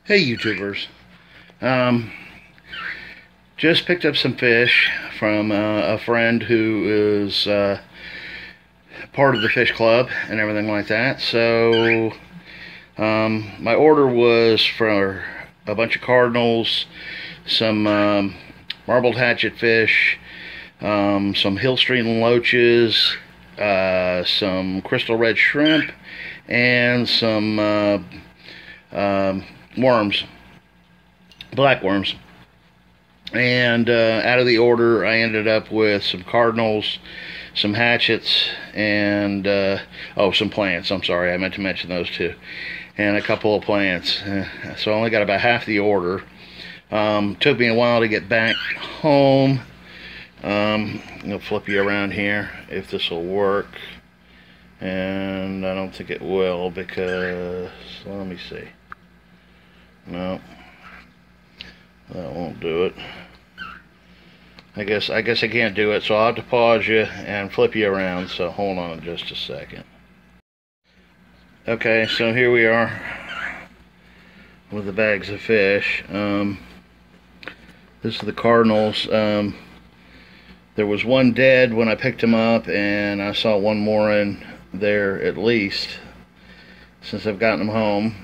Hey YouTubers, just picked up some fish from a friend who is part of the fish club and everything like that. So my order was for a bunch of cardinals, some marbled hatchet fish, some hill stream loaches, some crystal red shrimp, and some worms, black worms. And out of the order, I ended up with some cardinals, some hatchets, and some plants. I'm sorry, I meant to mention those too, and a couple of plants. So I only got about half the order. Took me a while to get back home. I'm gonna flip you around here if this will work, and I don't think it will because, let me see. No, that won't do it. I guess I can't do it, so I'll have to pause you and flip you around, so hold on just a second. Okay, so here we are with the bags of fish. This is the cardinals. There was one dead when I picked him up, and I saw one more in there at least since I've gotten them home.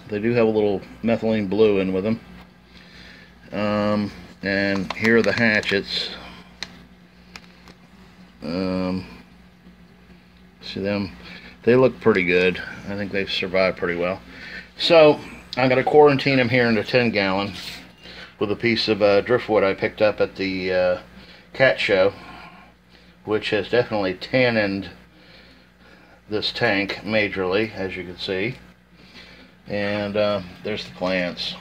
They do have a little methylene blue in with them. And here are the hatchets. See them? They look pretty good. I think they've survived pretty well. So I'm going to quarantine them here in a 10-gallon with a piece of driftwood I picked up at the cat show, which has definitely tanned this tank majorly, as you can see. And there's the plants.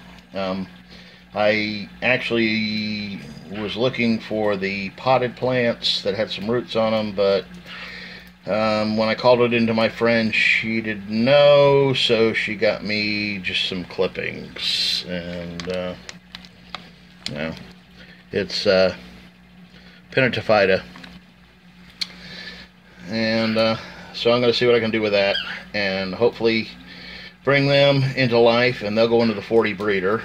I actually was looking for the potted plants that had some roots on them, but when I called it into my friend, she didn't know, so she got me just some clippings. And it's Pinnatifida. And so I'm going to see what I can do with that, and hopefully bring them into life, and they'll go into the 40 breeder.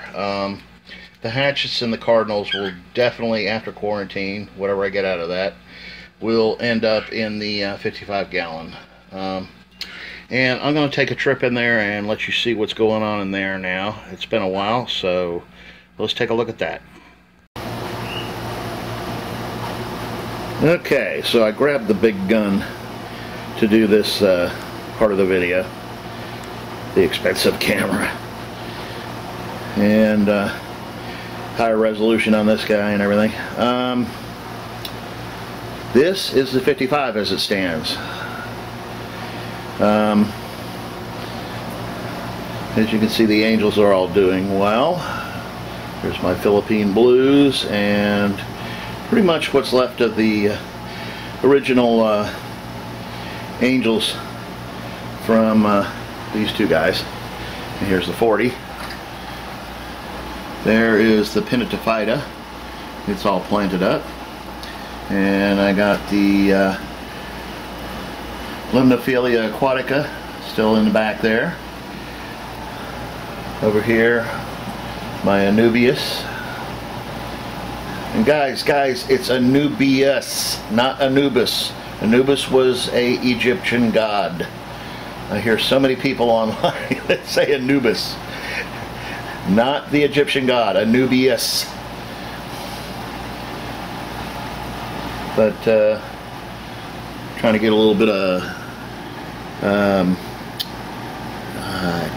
The hatchets and the cardinals will definitely, after quarantine, whatever I get out of that, will end up in the 55-gallon. And I'm going to take a trip in there and let you see what's going on in there now. It's been a while, so let's take a look at that. Okay, so I grabbed the big gun to do this part of the video. The expensive camera, and higher resolution on this guy and everything. This is the 55 as it stands. As you can see, the angels are all doing well. Here's my Philippine blues, and pretty much what's left of the original angels from these two guys. And here's the 40. There is the Pinnatifida. It's all planted up. And I got the Limnophilia aquatica still in the back there. Over here, my Anubias. And guys, it's Anubias, not Anubis. Anubis was a Egyptian god. I hear so many people online that say Anubis. Not the Egyptian god, Anubias. But trying to get a little bit of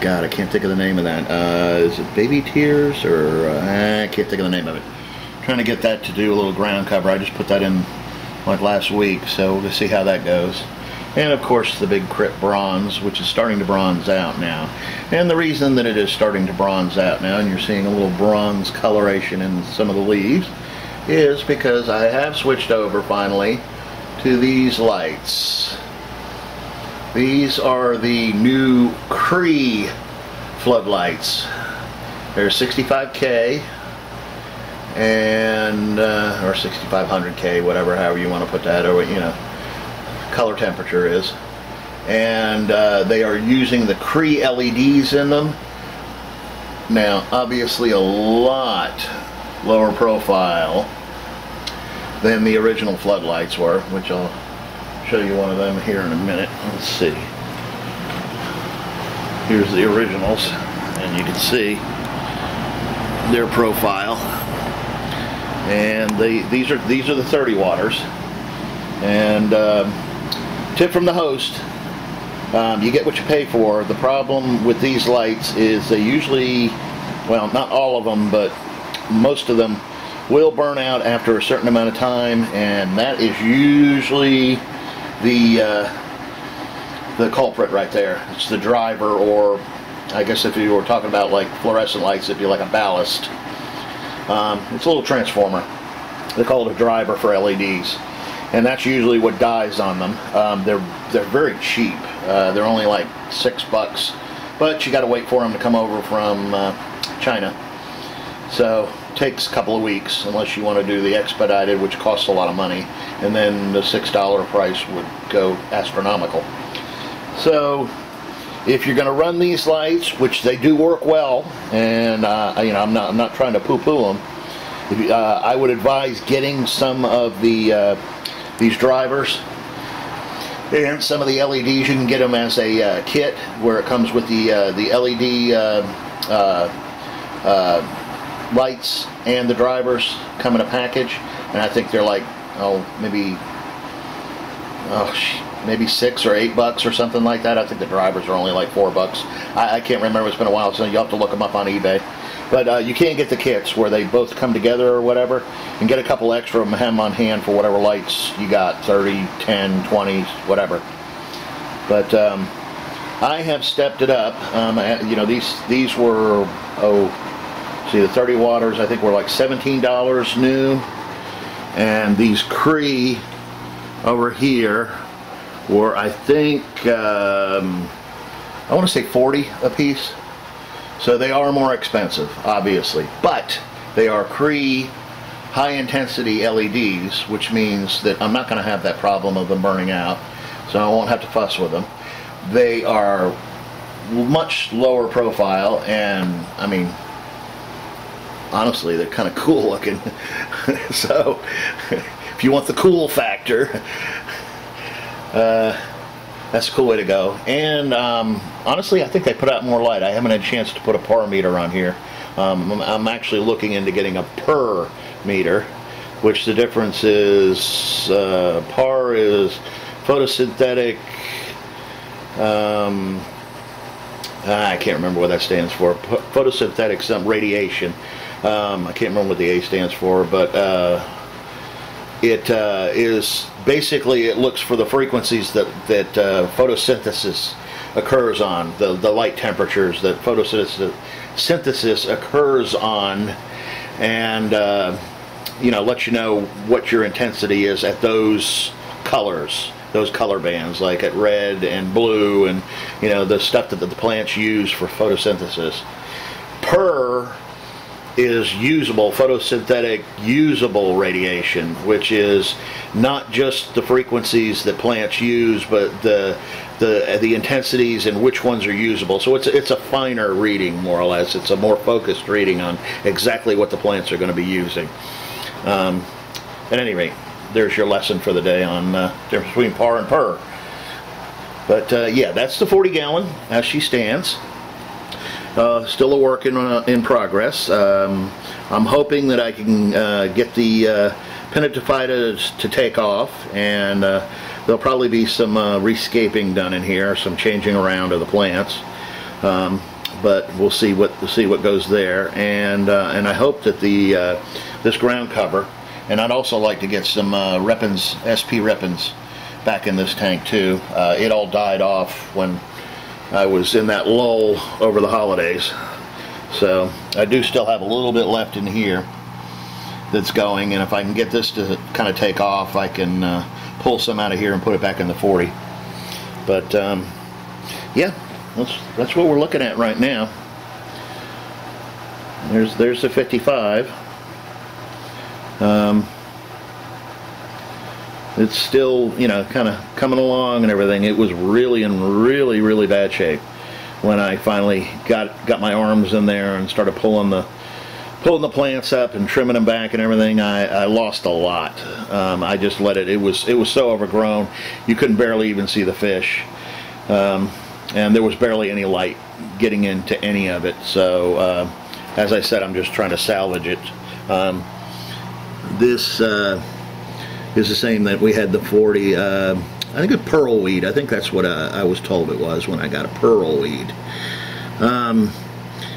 God, I can't think of the name of that. Is it baby tears, or I can't think of the name of it. Trying to get that to do a little ground cover. I just put that in like last week, so we'll see how that goes. And of course the big crypt bronze, which is starting to bronze out now. And the reason that it is starting to bronze out now, and you're seeing a little bronze coloration in some of the leaves, is because I have switched over finally to these lights. These are the new Cree floodlights. They're 65K and or 6500K, whatever, however you want to put that, or you know, color temperature is. And they are using the Cree LEDs in them. Now, obviously a lot lower profile than the original floodlights were, which I'll show you one of them here in a minute. Let's see. Here's the originals, and you can see their profile. And these are the 30 waters. And tip from the host: you get what you pay for. The problem with these lights is they usually, well, not all of them, but most of them will burn out after a certain amount of time, and that is usually the culprit right there. It's the driver, or I guess if you were talking about like fluorescent lights, it'd be like a ballast. It's a little transformer. They call it a driver for LEDs, and that's usually what dies on them. They're very cheap. They're only like $6, but you got to wait for them to come over from China. So it takes a couple of weeks unless you want to do the expedited, which costs a lot of money, and then the $6 price would go astronomical. So if you're going to run these lights, which they do work well, and you know, I'm not trying to poo-poo them, I would advise getting some of these drivers and some of the LEDs. You can get them as a kit, where it comes with the LED lights and the drivers come in a package, and I think they're like, maybe $6 or $8 or something like that. I think the drivers are only like $4. I can't remember. It's been a while, so you'll have to look them up on eBay. But you can get the kits where they both come together or whatever, and get a couple extra of them on hand for whatever lights you got, 30, 10, 20, whatever. But I have stepped it up. You know, these were, see, the 30 waters I think were like $17 new, and these Cree over here were, I think, I want to say 40 a piece. So they are more expensive, obviously, but they are Cree high intensity LEDs, which means that I'm not going to have that problem of them burning out, so I won't have to fuss with them. They are much lower profile, and I mean, honestly, they're kind of cool looking. So if you want the cool factor, that's a cool way to go. And honestly, I think they put out more light. I haven't had a chance to put a par meter on here. I'm actually looking into getting a per meter, which the difference is, par is photosynthetic, I can't remember what that stands for. Photosynthetic some radiation. I can't remember what the A stands for, but it is basically, it looks for the frequencies that photosynthesis occurs on, the light temperatures that photosynthesis occurs on, and you know, lets you know what your intensity is at those colors, those color bands, like at red and blue, and you know, the stuff that the plants use for photosynthesis. Per is usable, photosynthetic usable radiation, which is not just the frequencies that plants use, but the intensities and which ones are usable. So it's a finer reading, more or less. It's a more focused reading on exactly what the plants are going to be using. At any rate, there's your lesson for the day on the difference between par and per. But yeah, that's the 40 gallon as she stands. Still a work in progress. I'm hoping that I can get the pinnatophyta to take off, and there'll probably be some rescaping done in here, some changing around of the plants. But we'll see what goes there, and I hope that this ground cover, and I'd also like to get some Repens, SP Repens, back in this tank too. It all died off when I was in that lull over the holidays, so I do still have a little bit left in here that's going, and if I can get this to kind of take off, I can pull some out of here and put it back in the 40. But yeah, that's what we're looking at right now. There's the 55. It's still, you know, kind of coming along and everything. It was really in really bad shape. when I finally got my arms in there and started pulling the plants up and trimming them back and everything, I lost a lot. I just let it was so overgrown you couldn't barely even see the fish, and there was barely any light getting into any of it. So as I said, I'm just trying to salvage it. This is the same that we had the 40, I think a pearl weed. I think that's what I was told it was when I got a pearl weed.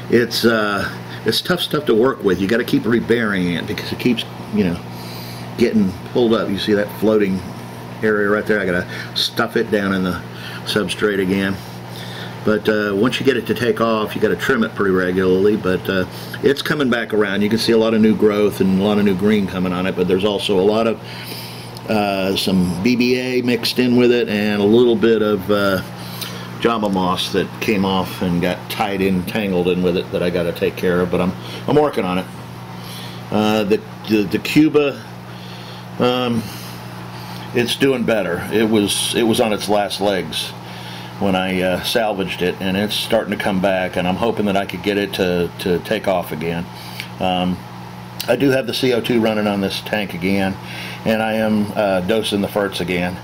It's tough stuff to work with. You got to keep reburying it because it keeps, you know, getting pulled up. You see that floating area right there? I got to stuff it down in the substrate again. But once you get it to take off, you got to trim it pretty regularly. But it's coming back around. You can see a lot of new growth and a lot of new green coming on it. But there's also a lot of some BBA mixed in with it, and a little bit of Jamba moss that came off and got tangled in with it that I got to take care of. But I'm working on it. The Cuba, it's doing better. It was on its last legs when I salvaged it, and it's starting to come back, and I'm hoping that I could get it to take off again. I do have the CO2 running on this tank again, and I am dosing the ferts again,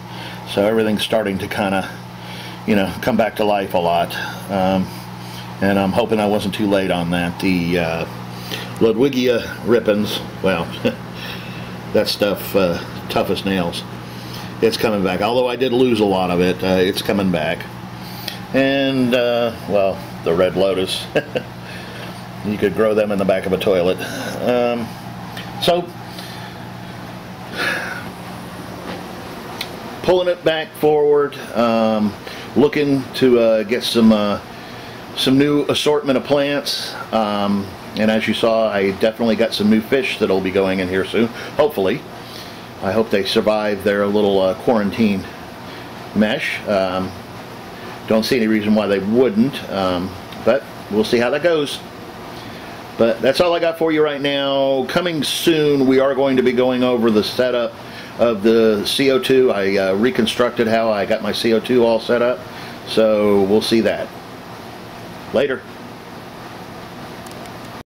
so everything's starting to kind of, you know, come back to life a lot. And I'm hoping I wasn't too late on that. The Ludwigia rippens, well, that stuff tough as nails. It's coming back. Although I did lose a lot of it, it's coming back. And well, the red lotus. You could grow them in the back of a toilet. So pulling it back forward, looking to get some new assortment of plants. And as you saw, I definitely got some new fish that'll be going in here soon, hopefully. I hope they survive their little quarantine mesh. Don't see any reason why they wouldn't, but we'll see how that goes. But that's all I got for you right now. Coming soon, we are going to be going over the setup of the CO2. I reconstructed how I got my CO2 all set up, so we'll see that later.